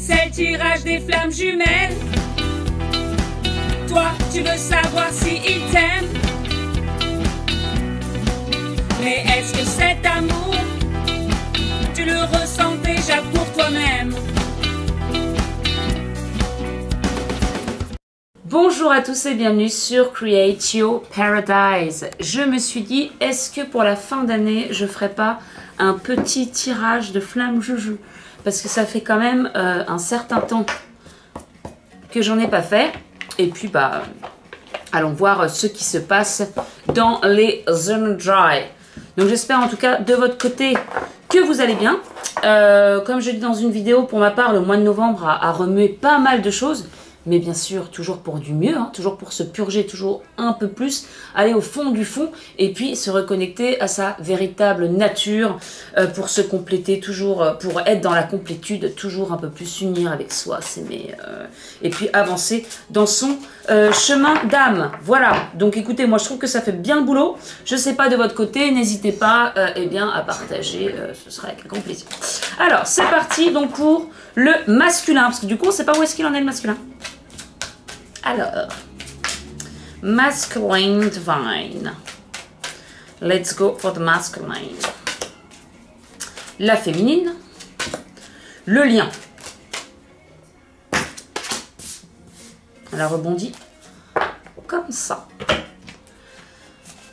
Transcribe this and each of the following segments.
C'est le tirage des flammes jumelles. Toi, tu veux savoir si il t'aime. Mais est-ce que cet amour, tu le ressens déjà pour toi-même? Bonjour à tous et bienvenue sur Create Your Paradise. Je me suis dit, est-ce que pour la fin d'année, je ferai pas un petit tirage de flammes joujou? Parce que ça fait quand même un certain temps que j'en ai pas fait. Et puis, bah, allons voir ce qui se passe dans les zones dry. Donc, j'espère en tout cas de votre côté que vous allez bien. Comme je dis dans une vidéo, pour ma part, le mois de novembre a remué pas mal de choses. Mais bien sûr, toujours pour du mieux, hein, toujours pour se purger toujours un peu plus, aller au fond du fond et puis se reconnecter à sa véritable nature pour se compléter, toujours pour être dans la complétude, toujours un peu plus s'unir avec soi, s'aimer et puis avancer dans son chemin d'âme. Voilà, donc écoutez, moi je trouve que ça fait bien le boulot. Je sais pas de votre côté, n'hésitez pas eh bien, à partager, ce sera avec un grand plaisir. Alors, c'est parti donc pour le masculin, parce que du coup, on ne sait pas où est-ce qu'il en est le masculin. Alors, masculine divine. Let's go for the masculine. La féminine. Le lien. Elle a rebondi comme ça.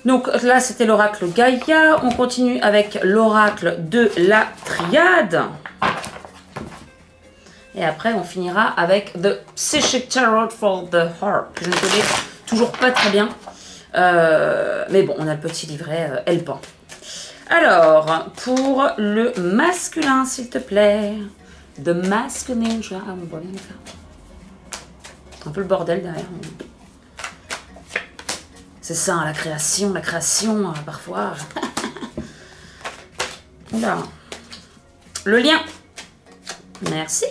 Donc là, c'était l'oracle Gaïa. On continue avec l'oracle de la Triade. Et après, on finira avec The Psychic Tarot for the Heart, que je ne connais toujours pas très bien. Mais bon, on a le petit livret Elpan. Alors, pour le masculin, s'il te plaît. The masculine. Ah, on voit bien le faire. Un peu le bordel derrière. C'est ça, hein, la création, parfois. Oula. Le lien. Merci.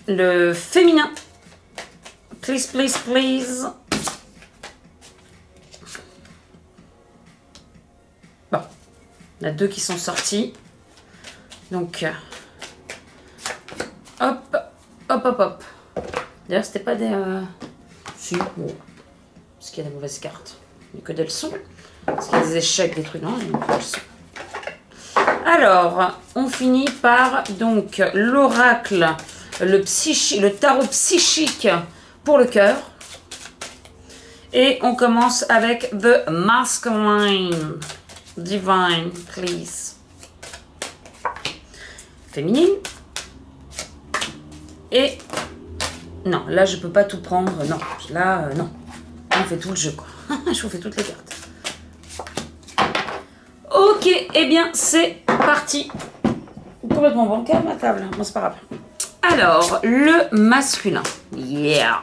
Le féminin. Please, please, please. Bon. Il y a deux qui sont sortis. Donc, hop, hop, hop, hop. D'ailleurs, c'était pas des... Si, bon. Parce qu'il y a des mauvaises cartes. Il n'y a que des leçons. Parce qu'il y a des échecs, des trucs. Non, il y a des leçons. Alors, on finit par, donc, l'oracle... Le tarot psychique pour le cœur. Et on commence avec The Masculine Divine, please. Féminine. Et... Non, là, je peux pas tout prendre. Non, là, non. On fait tout le jeu, quoi. Je vous fais toutes les cartes. Ok, eh bien, c'est parti. Complètement bancal, ma table. Bon, c'est pas grave. Alors, le masculin. Yeah.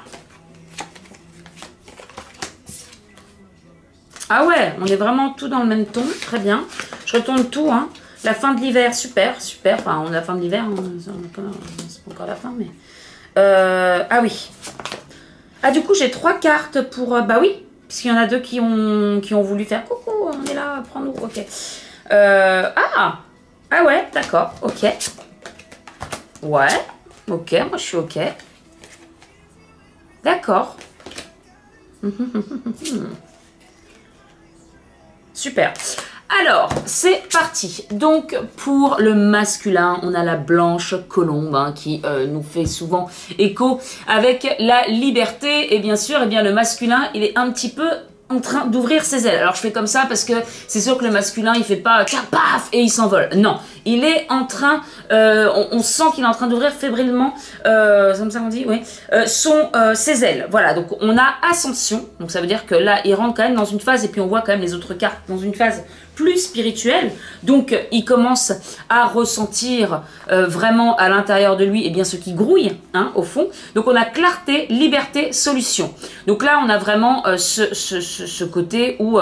Ah ouais, on est vraiment tout dans le même ton. Très bien. Je retourne tout. Hein. La fin de l'hiver, super, super. Enfin, on a la fin de l'hiver. C'est pas encore la fin, mais... ah oui. Ah, du coup, j'ai 3 cartes pour... bah oui, puisqu'il y en a 2 qui ont voulu faire... Coucou, on est là, prends-nous. Ok. Ah ouais, d'accord. Ok. Ouais. Ok, moi je suis ok. D'accord. Super. Alors, c'est parti. Donc, pour le masculin, on a la blanche colombe hein, qui nous fait souvent écho avec la liberté. Et bien sûr, eh bien, le masculin, il est un petit peu en train d'ouvrir ses ailes. Alors, je fais comme ça parce que c'est sûr que le masculin, il fait pas paf et il s'envole. Non, il est en train, on sent qu'il est en train d'ouvrir fébrilement, c'est comme ça qu'on dit, oui, ses ailes. Voilà, donc on a ascension. Donc, ça veut dire que là, il rentre quand même dans une phase et puis on voit quand même les autres cartes dans une phase plus spirituelle. Donc, il commence à ressentir vraiment à l'intérieur de lui, eh bien, ce qui grouille, hein, au fond. Donc, on a clarté, liberté, solution. Donc là, on a vraiment ce côté où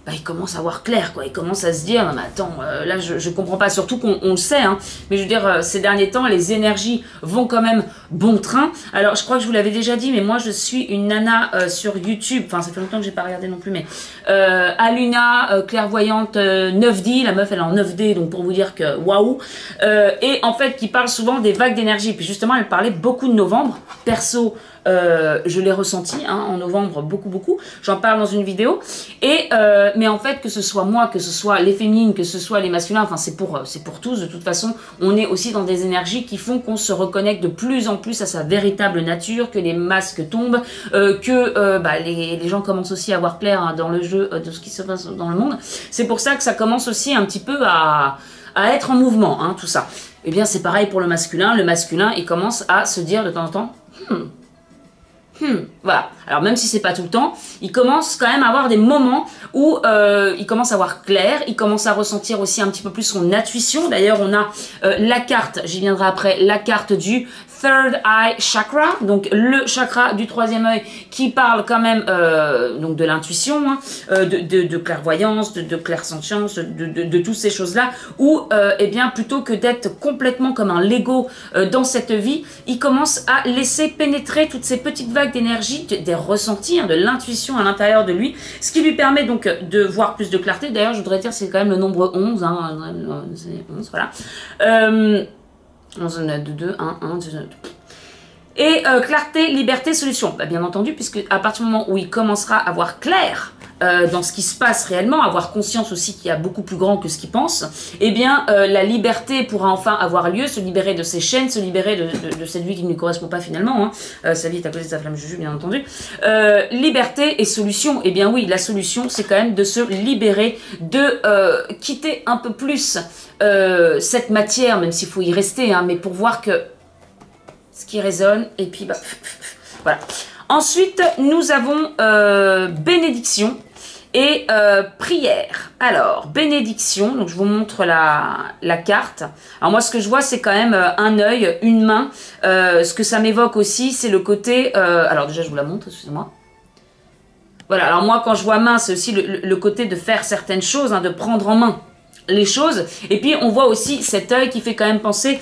bah, il commence à voir clair, quoi. Il commence à se dire, non mais attends, là je comprends pas, surtout qu'on le sait, hein, mais je veux dire, ces derniers temps, les énergies vont quand même bon train. Alors je crois que je vous l'avais déjà dit, mais moi je suis une nana sur YouTube, enfin ça fait longtemps que j'ai pas regardé non plus, mais Aluna, clairvoyante 9D, la meuf elle est en 9D, donc pour vous dire que waouh, et en fait qui parle souvent des vagues d'énergie, puis justement elle parlait beaucoup de novembre, perso, je l'ai ressenti hein, en novembre beaucoup, j'en parle dans une vidéo, et mais en fait que ce soit moi, que ce soit les féminines, que ce soit les masculins, enfin c'est pour tous de toute façon, on est aussi dans des énergies qui font qu'on se reconnecte de plus en plus à sa véritable nature, que les masques tombent, que bah, les gens commencent aussi à voir clair hein, dans le jeu de ce qui se passe dans le monde. C'est pour ça que ça commence aussi un petit peu à être en mouvement, hein, tout ça. Et bien c'est pareil pour le masculin il commence à se dire de temps en temps voilà. Alors même si c'est pas tout le temps, il commence quand même à avoir des moments où il commence à voir clair, il commence à ressentir aussi un petit peu plus son intuition. D'ailleurs, on a la carte, j'y viendrai après, la carte du Third Eye Chakra, donc le chakra du troisième œil qui parle quand même donc de l'intuition, hein, de clairvoyance, de clairsentience, de toutes ces choses-là, où eh bien plutôt que d'être complètement comme un Lego dans cette vie, il commence à laisser pénétrer toutes ces petites vagues d'énergie, des ressentis, hein, de l'intuition à l'intérieur de lui, ce qui lui permet donc de voir plus de clarté. D'ailleurs, je voudrais dire c'est quand même le nombre 11, hein, 11 voilà. 11, 2, 1, 1, 2, 2. Et clarté, liberté, solution. Bah, bien entendu, puisque à partir du moment où il commencera à voir clair dans ce qui se passe réellement, avoir conscience aussi qu'il y a beaucoup plus grand que ce qu'il pense, eh bien la liberté pourra enfin avoir lieu, se libérer de ses chaînes, se libérer de cette vie qui ne lui correspond pas finalement, hein. Sa vie est à cause de sa flamme juju, bien entendu. Liberté et solution, eh bien oui, la solution c'est quand même de se libérer, de quitter un peu plus cette matière, même s'il faut y rester, hein, mais pour voir que ce qui résonne, et puis bah, voilà. Ensuite, nous avons bénédiction et prière. Alors, bénédiction, donc je vous montre la carte. Alors moi, ce que je vois, c'est quand même un œil, une main. Ce que ça m'évoque aussi, c'est le côté... alors déjà, je vous la montre, excusez-moi. Voilà, alors moi, quand je vois main, c'est aussi le côté de faire certaines choses, hein, de prendre en main les choses. Et puis on voit aussi cet œil qui fait quand même penser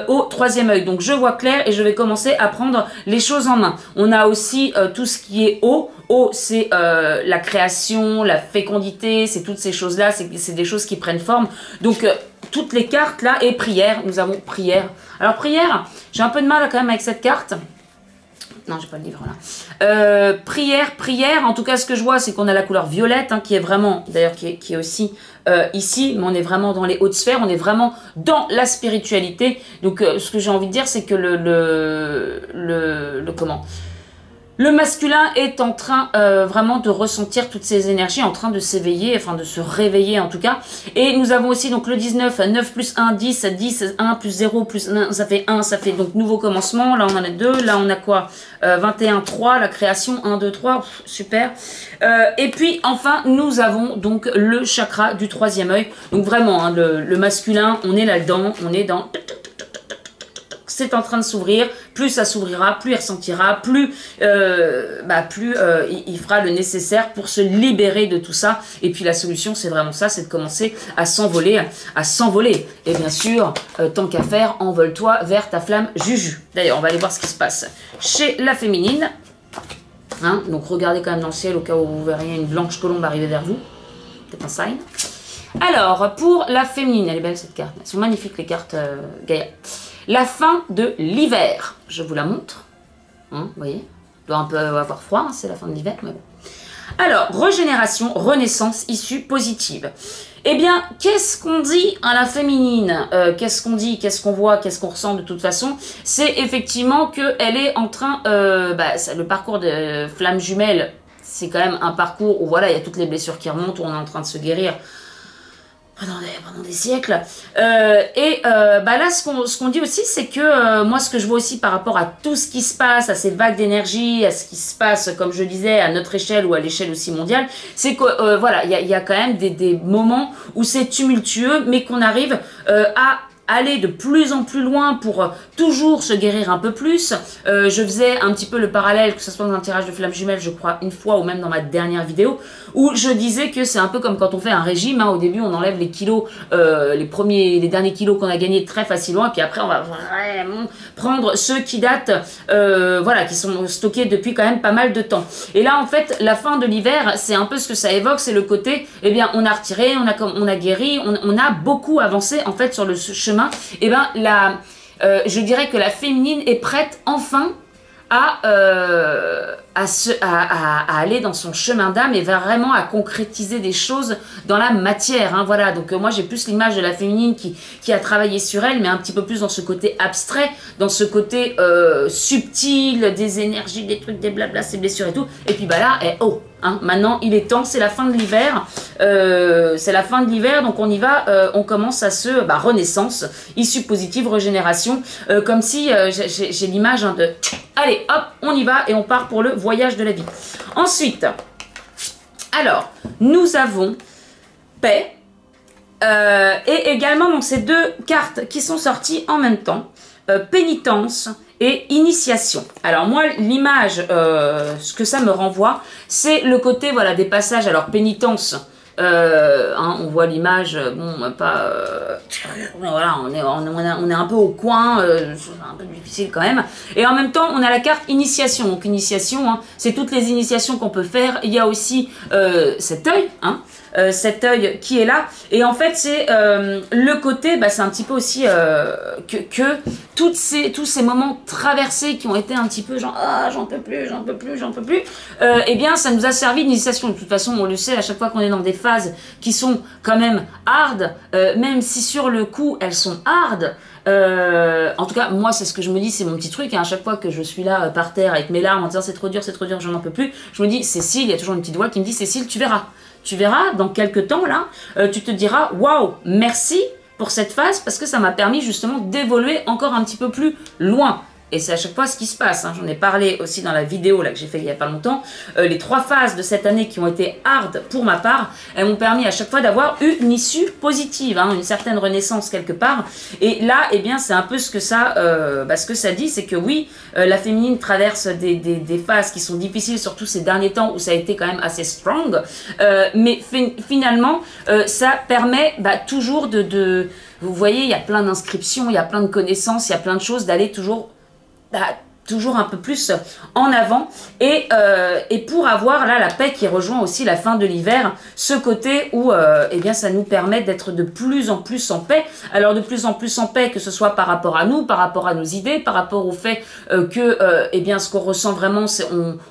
au troisième œil. Donc je vois clair et je vais commencer à prendre les choses en main. On a aussi tout ce qui est eau. Eau, c'est la création, la fécondité, c'est toutes ces choses-là, c'est des choses qui prennent forme. Donc toutes les cartes là, et prière, nous avons prière. Alors prière, j'ai un peu de mal quand même avec cette carte. Non, j'ai pas le livre là. Prière, en tout cas ce que je vois c'est qu'on a la couleur violette hein, qui est vraiment, d'ailleurs qui est aussi ici, mais on est vraiment dans les hautes sphères, on est vraiment dans la spiritualité. Donc ce que j'ai envie de dire c'est que le masculin est en train vraiment de ressentir toutes ces énergies, en train de s'éveiller, enfin de se réveiller en tout cas. Et nous avons aussi donc le 19, 9 plus 1, 10, 10, 1 plus 0 plus 1, ça fait 1, ça fait donc nouveau commencement. Là on en a 2, là on a quoi 21, 3, la création, 1, 2, 3, super. Et puis enfin nous avons donc le chakra du troisième œil. Donc vraiment hein, le masculin, on est là-dedans, on est dans... C'est en train de s'ouvrir, plus ça s'ouvrira, plus il ressentira, plus il fera le nécessaire pour se libérer de tout ça. Et puis la solution, c'est vraiment ça, c'est de commencer à s'envoler, Et bien sûr, tant qu'à faire, envole-toi vers ta flamme juju. D'ailleurs, on va aller voir ce qui se passe chez la féminine. Hein, donc regardez quand même dans le ciel au cas où vous verriez une blanche colombe arriver vers vous. C'est un sign. Alors, pour la féminine, elle est belle cette carte. Elles sont magnifiques les cartes Gaïa. La fin de l'hiver, je vous la montre, hein, vous voyez, il doit un peu avoir froid, hein, c'est la fin de l'hiver, mais bon. Alors, régénération, renaissance, issue positive. Eh bien, qu'est-ce qu'on dit à la féminine? Qu'est-ce qu'on dit, qu'est-ce qu'on voit, qu'est-ce qu'on ressent de toute façon? C'est effectivement qu'elle est en train, le parcours de flamme jumelle, c'est quand même un parcours où voilà, il y a toutes les blessures qui remontent, où on est en train de se guérir. Pendant des siècles. Là, ce qu'on dit aussi, c'est que moi, ce que je vois aussi par rapport à tout ce qui se passe, à ces vagues d'énergie, à ce qui se passe, comme je disais, à notre échelle ou à l'échelle aussi mondiale, c'est que voilà, il y a quand même des moments où c'est tumultueux, mais qu'on arrive aller de plus en plus loin pour toujours se guérir un peu plus. Je faisais un petit peu le parallèle, que ce soit dans un tirage de flammes jumelles, je crois, une fois, ou même dans ma dernière vidéo, où je disais que c'est un peu comme quand on fait un régime, hein, au début on enlève les kilos, les derniers kilos qu'on a gagnés très facilement, et puis après on va vraiment prendre ceux qui datent, voilà, qui sont stockés depuis quand même pas mal de temps. Et là en fait, la fin de l'hiver, c'est un peu ce que ça évoque, c'est le côté, eh bien on a retiré, on a guéri, on a beaucoup avancé en fait sur le chemin. Et bien je dirais que la féminine est prête enfin à aller dans son chemin d'âme et vraiment à concrétiser des choses dans la matière, hein, voilà. Donc moi j'ai plus l'image de la féminine qui a travaillé sur elle, mais un petit peu plus dans ce côté abstrait, dans ce côté subtil, des énergies, des trucs, des blabla, ces blessures et tout. Et puis bah là, oh, hein, maintenant il est temps, c'est la fin de l'hiver, donc on y va, on commence à se renaissance, issue positive, régénération, comme si j'ai l'image, hein, de allez hop, on y va et on part pour le voyage de la vie. Ensuite, alors nous avons paix, et également donc ces deux cartes qui sont sorties en même temps, pénitence et initiation. Alors moi l'image, ce que ça me renvoie, c'est le côté, voilà, des passages. Alors pénitence, hein, on voit l'image, bon, pas voilà, on est un peu au coin, c'est un peu difficile quand même. Et en même temps on a la carte initiation. Donc initiation, hein, c'est toutes les initiations qu'on peut faire. Il y a aussi cet œil, hein, cet œil qui est là, et en fait c'est le côté, c'est un petit peu aussi que tous ces moments traversés qui ont été un petit peu genre j'en peux plus, eh bien ça nous a servi d'initiation. De toute façon on le sait, à chaque fois qu'on est dans des phases qui sont quand même hard, même si sur le coup elles sont hard, en tout cas moi c'est ce que je me dis, c'est mon petit truc, hein, à chaque fois que je suis là par terre avec mes larmes en disant c'est trop dur, j'en peux plus, je me dis Cécile, il y a toujours une petite voix qui me dit Cécile, tu verras dans quelques temps là, tu te diras waouh, merci pour cette phase, parce que ça m'a permis justement d'évoluer encore un petit peu plus loin. Et c'est à chaque fois ce qui se passe, hein. J'en ai parlé aussi dans la vidéo là, que j'ai fait il n'y a pas longtemps. Les 3 phases de cette année qui ont été hard pour ma part, elles m'ont permis à chaque fois d'avoir une issue positive, hein, une certaine renaissance quelque part. Et là, eh bien, c'est un peu ce que ça dit, c'est que oui, la féminine traverse des phases qui sont difficiles, surtout ces derniers temps où ça a été quand même assez strong. Mais finalement, ça permet toujours de... Vous voyez, il y a plein d'inscriptions, il y a plein de connaissances, il y a plein de choses, d'aller toujours un peu plus en avant, et pour avoir là la paix qui rejoint aussi la fin de l'hiver, ce côté où eh bien ça nous permet d'être de plus en plus en paix. Alors de plus en plus en paix, que ce soit par rapport à nous, par rapport à nos idées, par rapport au fait que eh bien ce qu'on ressent vraiment, c'est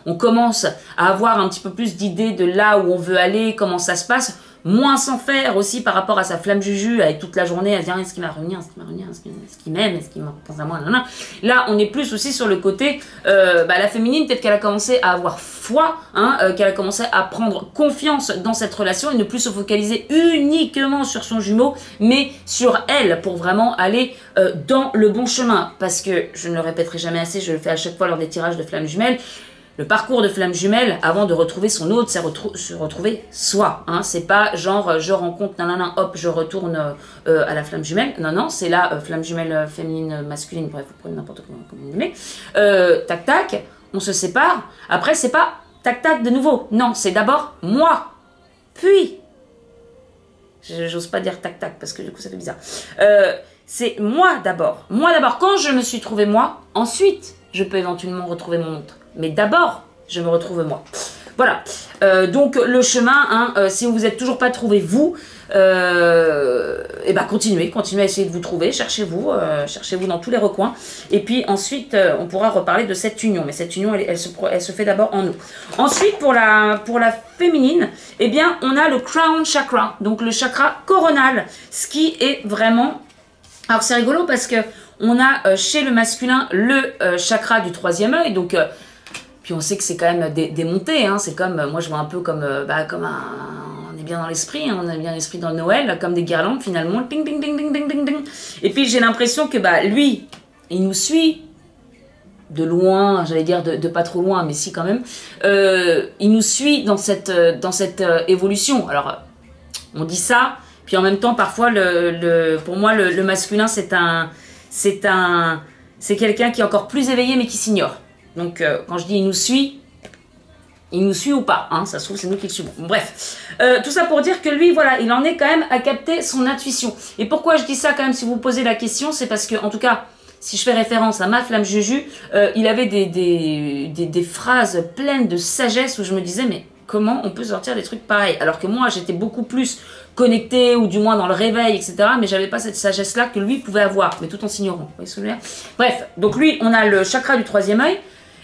on commence à avoir un petit peu plus d'idées de là où on veut aller, comment ça se passe, moins s'en faire aussi par rapport à sa flamme juju, avec toute la journée à se dire est-ce qu'il m'a réuni, est-ce qu'il m'aime, est-ce qu'il pense à moi, nanana. Là on est plus aussi sur le côté la féminine, peut-être qu'elle a commencé à avoir foi, hein, qu'elle a commencé à prendre confiance dans cette relation et ne plus se focaliser uniquement sur son jumeau, mais sur elle, pour vraiment aller dans le bon chemin. Parce que je ne le répéterai jamais assez, je le fais à chaque fois lors des tirages de flammes jumelles, le parcours de flamme jumelle, avant de retrouver son autre, c'est se retrouver soi. Hein. C'est pas genre je rencontre nanana, hop, je retourne à la flamme jumelle. Non, non, c'est la flamme jumelle féminine, masculine, bref, vous prenez n'importe comment vous voulez. Tac, tac, on se sépare. Après, c'est pas tac, tac de nouveau. Non, c'est d'abord moi. Puis, j'ose pas dire tac, tac, parce que du coup, ça fait bizarre. C'est moi d'abord. Moi d'abord. Quand je me suis trouvé moi, ensuite, je peux éventuellement retrouver mon autre. Mais d'abord, je me retrouve moi. Voilà. Donc, le chemin, hein, si vous n'êtes toujours pas trouvé vous, continuez à essayer de vous trouver. Cherchez-vous dans tous les recoins. Et puis ensuite, on pourra reparler de cette union. Mais cette union, elle se fait d'abord en nous. Ensuite, pour la féminine, eh bien, on a le crown chakra. Donc, le chakra coronal. Ce qui est vraiment... Alors, c'est rigolo parce que on a chez le masculin le chakra du 3e œil. Donc... Puis on sait que c'est quand même démonté, hein. C'est comme, moi je vois un peu comme on est bien dans l'esprit, hein, on est bien l'esprit dans le Noël, comme des guirlandes finalement, ping, ping, ping, ping, ping, ping, ping. Et puis j'ai l'impression que lui, il nous suit de loin, j'allais dire de pas trop loin, mais si quand même, il nous suit dans cette évolution. Alors on dit ça, Puis en même temps, parfois, pour moi, le masculin, c'est quelqu'un qui est encore plus éveillé, mais qui s'ignore. Donc, quand je dis il nous suit ou pas, hein, ça se trouve, c'est nous qui le suivons. Bref, tout ça pour dire que lui, voilà, il en est quand même à capter son intuition. Et pourquoi je dis ça quand même, si vous vous posez la question, c'est parce que, en tout cas, si je fais référence à ma flamme Juju, il avait des phrases pleines de sagesse où je me disais, mais comment on peut sortir des trucs pareils? Alors que moi, j'étais beaucoup plus connectée, ou du moins dans le réveil, etc. Mais j'avais pas cette sagesse-là que lui pouvait avoir, mais tout en s'ignorant. Vous voyez ce que je veux dire? Bref, donc lui, on a le chakra du troisième œil.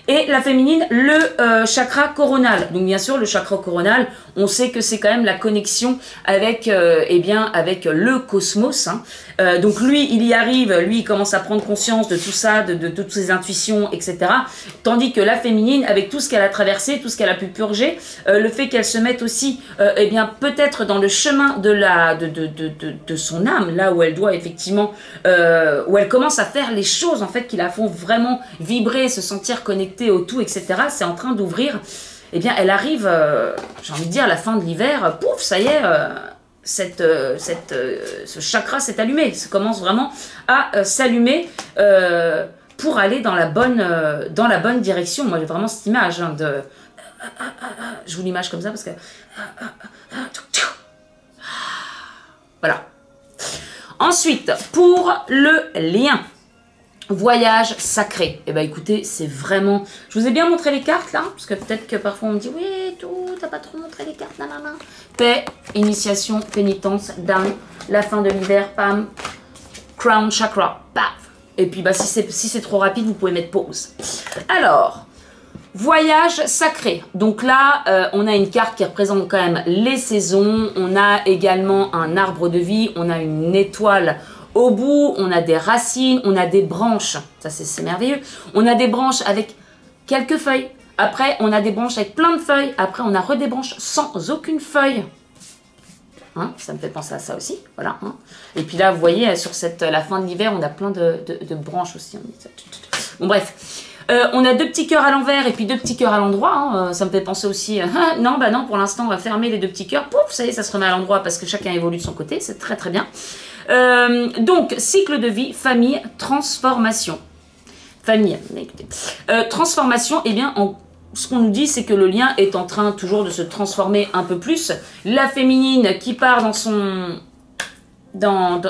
Et la féminine, le chakra coronal. Donc bien sûr, le chakra coronal, on sait que c'est quand même la connexion avec, avec le cosmos. Hein. Donc lui, il y arrive, lui, il commence à prendre conscience de tout ça, de toutes ses intuitions, etc. Tandis que la féminine, avec tout ce qu'elle a traversé, tout ce qu'elle a pu purger, le fait qu'elle se mette aussi, peut-être dans le chemin de son âme, là où elle doit effectivement, où elle commence à faire les choses en fait qui la font vraiment vibrer, se sentir connectée au tout, etc. C'est en train d'ouvrir. Eh bien, elle arrive, j'ai envie de dire, à la fin de l'hiver, pouf, ça y est, ce chakra s'est allumé. Ça commence vraiment à s'allumer pour aller dans la bonne direction. Moi, j'ai vraiment cette image hein, de... je vous l'image comme ça parce que... voilà. Ensuite, pour le lien. Voyage sacré. Eh bien écoutez, c'est vraiment... Je vous ai bien montré les cartes là, parce que peut-être que parfois on me dit « Oui, tout, t'as pas trop montré les cartes, nanana. » Paix, initiation, pénitence, down, la fin de l'hiver, pam, crown chakra, paf. Et puis bah, si c'est trop rapide, vous pouvez mettre pause. Alors, voyage sacré. Donc là, on a une carte qui représente quand même les saisons. On a également un arbre de vie, on a une étoile au bout, on a des racines, on a des branches. Ça, c'est merveilleux. On a des branches avec quelques feuilles. Après, on a des branches avec plein de feuilles. Après, on a des branches sans aucune feuille. Hein, ça me fait penser à ça aussi. Voilà. Hein. Et puis là, vous voyez, sur la fin de l'hiver, on a plein de branches aussi. Bon, bref. On a 2 petits cœurs à l'envers et puis 2 petits cœurs à l'endroit. Hein. Ça me fait penser aussi... non, bah non, pour l'instant, on va fermer les 2 petits cœurs. Pouf, ça y est, ça se remet à l'endroit parce que chacun évolue de son côté. C'est très, très bien. Donc, cycle de vie, famille, transformation. Famille, écoutez. Transformation, eh bien, ce qu'on nous dit, c'est que le lien est en train toujours de se transformer un peu plus. La féminine qui part dans son... Dans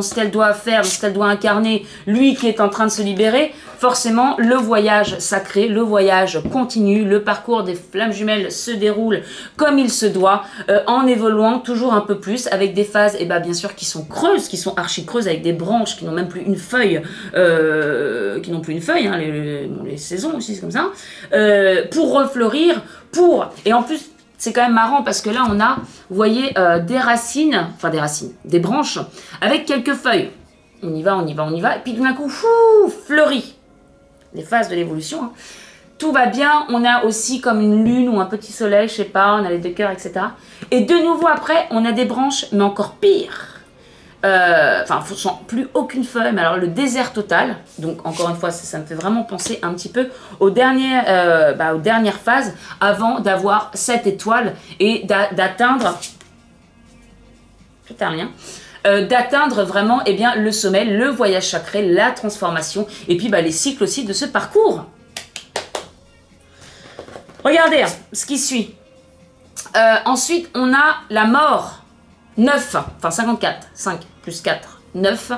ce qu'elle doit faire, dans ce qu'elle doit incarner, lui qui est en train de se libérer, forcément, le voyage sacré, le voyage continu, le parcours des flammes jumelles se déroule comme il se doit, en évoluant toujours un peu plus, avec des phases, et bien sûr, qui sont creuses, qui sont archi creuses, avec des branches qui n'ont même plus une feuille, hein, les saisons aussi, c'est comme ça, pour refleurir, et en plus, c'est quand même marrant parce que là, on a, vous voyez, des branches avec quelques feuilles. On y va, on y va, on y va. Et puis d'un coup, fleurit. Les phases de l'évolution. Hein. Tout va bien. On a aussi comme une lune ou un petit soleil, je sais pas, on a les 2 cœurs, etc. Et de nouveau après, on a des branches, mais encore pire. Sans plus aucune feuille, mais alors le désert total. Donc encore une fois, ça me fait vraiment penser un petit peu aux dernières phases avant d'avoir cette étoile et d'atteindre, je termine, d'atteindre vraiment le sommet, le voyage sacré, la transformation et puis les cycles aussi de ce parcours. Regardez ce qui suit. Ensuite, on a la mort. 9, enfin 54, 5 plus 4, 9,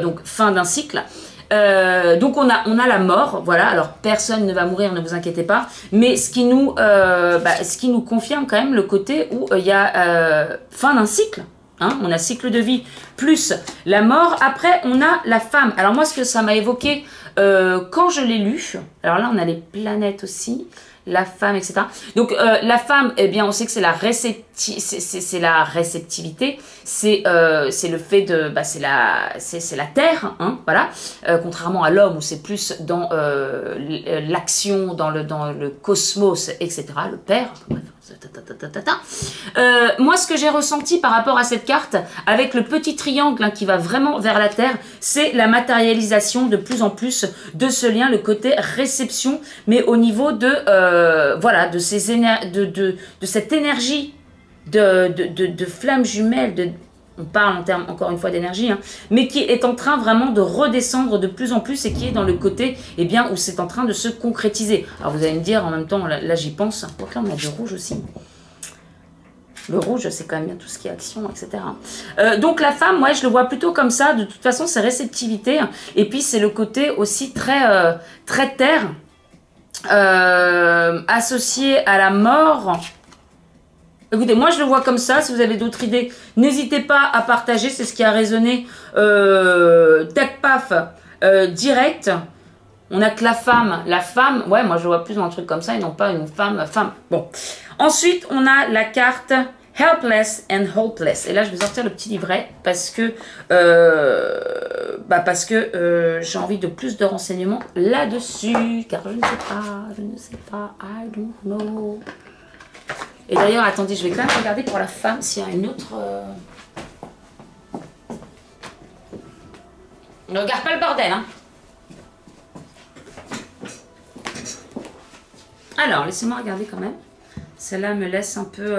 donc fin d'un cycle. Donc on a la mort, voilà, alors personne ne va mourir, ne vous inquiétez pas, mais ce qui nous confirme quand même le côté où il y a fin d'un cycle, hein, on a cycle de vie plus la mort, après on a la femme. Alors moi ce que ça m'a évoqué quand je l'ai lu, alors là on a les planètes aussi, la femme, etc. Donc la femme, eh bien, on sait que c'est la réceptivité, c'est le fait de, c'est la terre, hein, voilà. Contrairement à l'homme où c'est plus dans l'action, dans le cosmos, etc. Le père. Moi, ce que j'ai ressenti par rapport à cette carte, avec le petit triangle hein, qui va vraiment vers la terre, c'est la matérialisation de plus en plus de ce lien, le côté réception, mais au niveau de cette énergie de flammes jumelles, on parle en termes, encore une fois, d'énergie, hein, mais qui est en train vraiment de redescendre de plus en plus et qui est dans le côté, eh bien, où c'est en train de se concrétiser. Alors, vous allez me dire, en même temps, là j'y pense, pourquoi on a du rouge aussi. Le rouge, c'est quand même bien tout ce qui est action, etc. Donc la femme, ouais, je le vois plutôt comme ça. De toute façon, c'est réceptivité. Et puis, c'est le côté aussi très, très terre, associé à la mort. Écoutez, moi, je le vois comme ça. Si vous avez d'autres idées, n'hésitez pas à partager. C'est ce qui a résonné tac paf direct. On a que la femme, ouais, moi je vois plus dans un truc comme ça et non pas une femme. Bon. Ensuite, on a la carte Helpless and Hopeless. Et là, je vais sortir le petit livret parce que, j'ai envie de plus de renseignements là-dessus. Car je ne sais pas, I don't know. Et d'ailleurs, attendez, je vais quand même regarder pour la femme s'il y a une autre... Ne regarde pas le bordel, hein. Alors, laissez-moi regarder quand même. Celle-là me laisse un peu...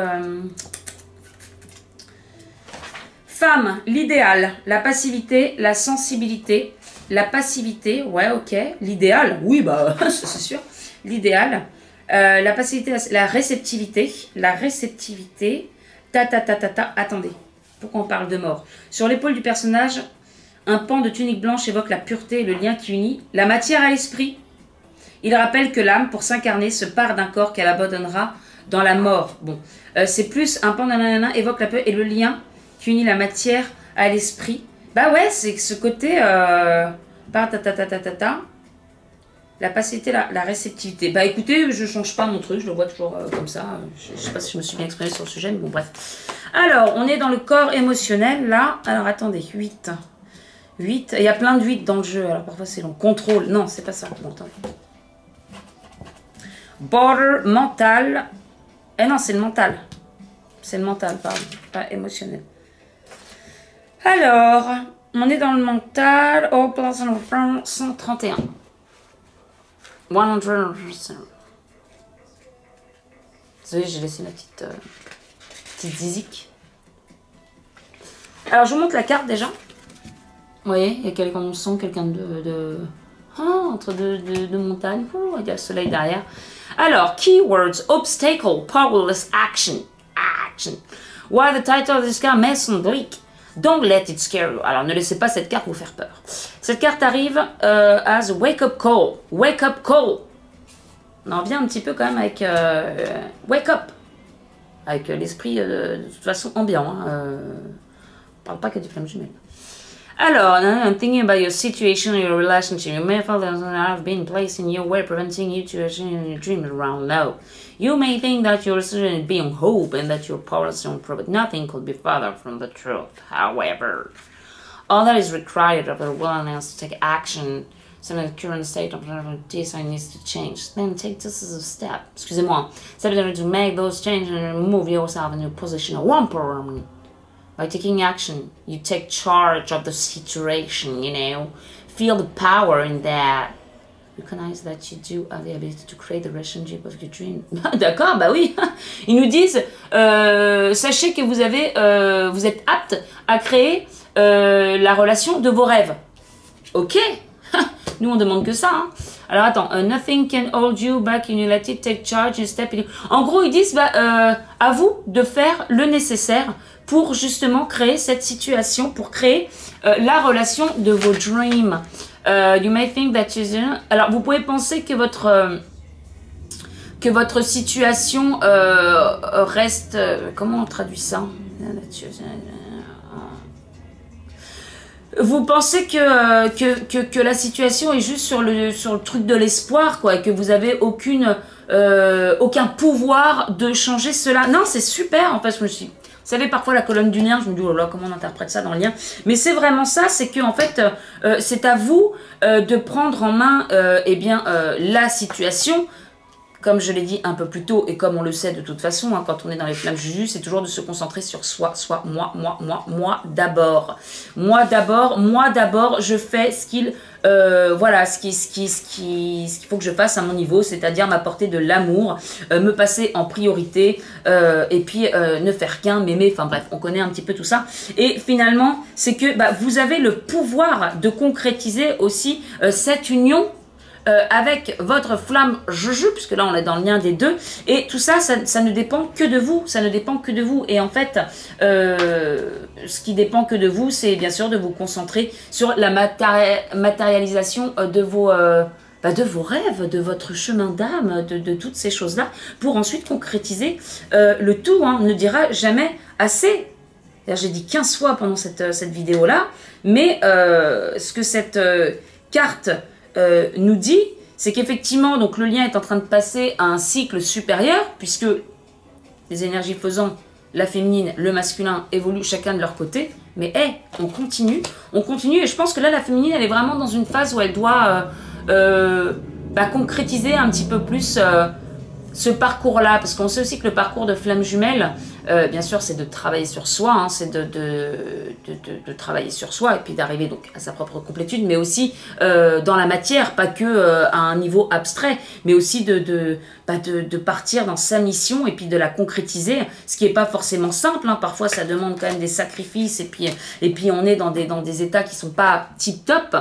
Femme, l'idéal, la passivité, la sensibilité. La passivité, ouais, ok. L'idéal, oui, bah, c'est sûr. L'idéal. La passivité, la réceptivité. La réceptivité. Attendez, pourquoi on parle de mort? Sur l'épaule du personnage, un pan de tunique blanche évoque la pureté et le lien qui unit la matière à l'esprit. Il rappelle que l'âme, pour s'incarner, se part d'un corps qu'elle abandonnera dans la mort. Bon, c'est plus un pan d'un évoque la peur et le lien qui unit la matière à l'esprit. Bah ouais, c'est ce côté... la passivité, la réceptivité. Bah écoutez, je change pas mon truc, je le vois toujours comme ça. Je sais pas si je me suis bien exprimée sur le sujet, mais bon, bref. Alors, on est dans le corps émotionnel, là. Alors, attendez, 8. 8. Il y a plein de 8 dans le jeu, alors parfois c'est long. Contrôle, non, c'est pas ça. Bon, attendez. Border, mental. Eh non, c'est le mental. C'est le mental, pardon. Pas émotionnel. Alors, on est dans le mental. Oh, 131. 100%. Désolée, j'ai laissé ma petite zizik. Alors, je vous montre la carte déjà. Vous voyez, il y a quelqu'un, on sent quelqu'un entre deux montagnes. Oh, il y a le soleil derrière. Alors, keywords, obstacle, powerless, action. Why the title of this card, Mason Bleak. Don't let it scare you. Alors, ne laissez pas cette carte vous faire peur. Cette carte arrive as wake up call. Wake up call. On en revient un petit peu quand même avec wake up. Avec l'esprit de toute façon ambiant. Hein, on parle pas que du flamme jumelle. Alors, I'm thinking about your situation, your relationship. You may feel that I've been placed in your way, preventing you to achieve your dreams around now. You may think that your decision is beyond hope and that you're powerless to improve, but nothing could be further from the truth. However, all that is required of your willingness to take action, so the current state of design needs to change. Then take this as a step. Excusez-moi. Step to make those changes and remove yourself in your position of one program. By taking action, you take charge of the situation, you know. Feel the power in that. Recognize that you do have the ability to create the relationship of your dream. D'accord, bah oui. Ils nous disent, sachez que vous êtes apte à créer la relation de vos rêves. Ok. Nous, on demande que ça. Hein. Alors, attends. Nothing can hold you back in your life. Take charge and step in. En gros, ils disent, à vous de faire le nécessaire pour justement créer cette situation, pour créer la relation de vos dreams. You may think that alors, vous pouvez penser que votre situation reste... comment on traduit ça? Vous pensez que la situation est juste sur le truc de l'espoir, quoi, et que vous avez aucun pouvoir de changer cela. Non, c'est super, en fait, je me suis... Vous savez, parfois la colonne du lien, je me dis, oh là, comment on interprète ça dans le lien? Mais c'est vraiment ça, c'est que en fait, c'est à vous de prendre en main la situation comme je l'ai dit un peu plus tôt, et comme on le sait de toute façon, hein, quand on est dans les flammes juju, c'est toujours de se concentrer sur soi, moi d'abord. Moi d'abord, je fais ce qu'il voilà, ce qu'il faut que je fasse à mon niveau, c'est-à-dire m'apporter de l'amour, me passer en priorité, et puis ne faire qu'un, m'aimer, enfin bref, on connaît un petit peu tout ça. Et finalement, c'est que vous avez le pouvoir de concrétiser aussi cette union avec votre flamme juju, puisque là on est dans le lien des deux, et tout ça, ça ne dépend que de vous, ça ne dépend que de vous, et en fait, ce qui dépend que de vous, c'est bien sûr de vous concentrer sur la matérialisation de vos rêves, de votre chemin d'âme, de toutes ces choses-là, pour ensuite concrétiser le tout, hein, on ne dira jamais assez. J'ai dit 15 fois pendant cette vidéo-là, mais ce que cette carte nous dit, c'est qu'effectivement, donc le lien est en train de passer à un cycle supérieur, puisque les énergies faisant, la féminine, le masculin, évoluent chacun de leur côté, mais on continue, et je pense que là, la féminine, elle est vraiment dans une phase où elle doit concrétiser un petit peu plus ce parcours-là, parce qu'on sait aussi que le parcours de flamme jumelle, bien sûr, c'est de travailler sur soi, hein, c'est de travailler sur soi, et puis d'arriver donc à sa propre complétude, mais aussi dans la matière, pas que à un niveau abstrait, mais aussi de partir dans sa mission, et puis de la concrétiser, ce qui n'est pas forcément simple, hein, parfois ça demande quand même des sacrifices, et puis on est dans des états qui ne sont pas tip-top,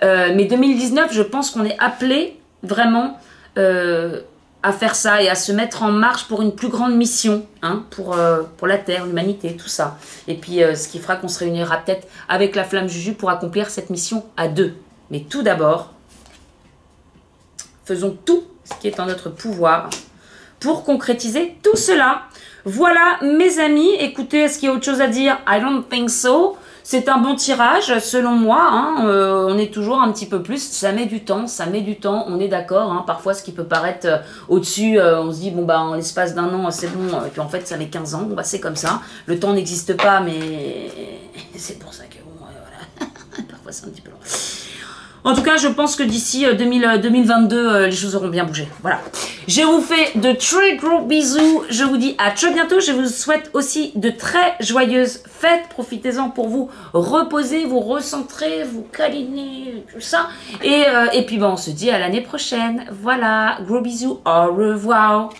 mais 2019, je pense qu'on est appelé vraiment à faire ça et à se mettre en marche pour une plus grande mission, hein, pour la Terre, l'humanité, tout ça. Et puis, ce qui fera qu'on se réunira peut-être avec la flamme juju pour accomplir cette mission à deux. Mais tout d'abord, faisons tout ce qui est en notre pouvoir pour concrétiser tout cela. Voilà, mes amis. Écoutez, est-ce qu'il y a autre chose à dire? I don't think so. C'est un bon tirage, selon moi, hein, on est toujours un petit peu plus, ça met du temps, on est d'accord, hein, parfois ce qui peut paraître au-dessus, on se dit, bon en l'espace d'un an, c'est bon, et puis en fait ça met 15 ans, bon c'est comme ça, le temps n'existe pas, mais c'est pour ça que, bon, voilà, parfois c'est un petit peu long. En tout cas, je pense que d'ici 2022, les choses auront bien bougé. Voilà. Je vous fais de très gros bisous. Je vous dis à très bientôt. Je vous souhaite aussi de très joyeuses fêtes. Profitez-en pour vous reposer, vous recentrer, vous câliner, tout ça. Et puis, on se dit à l'année prochaine. Voilà. Gros bisous. Au revoir.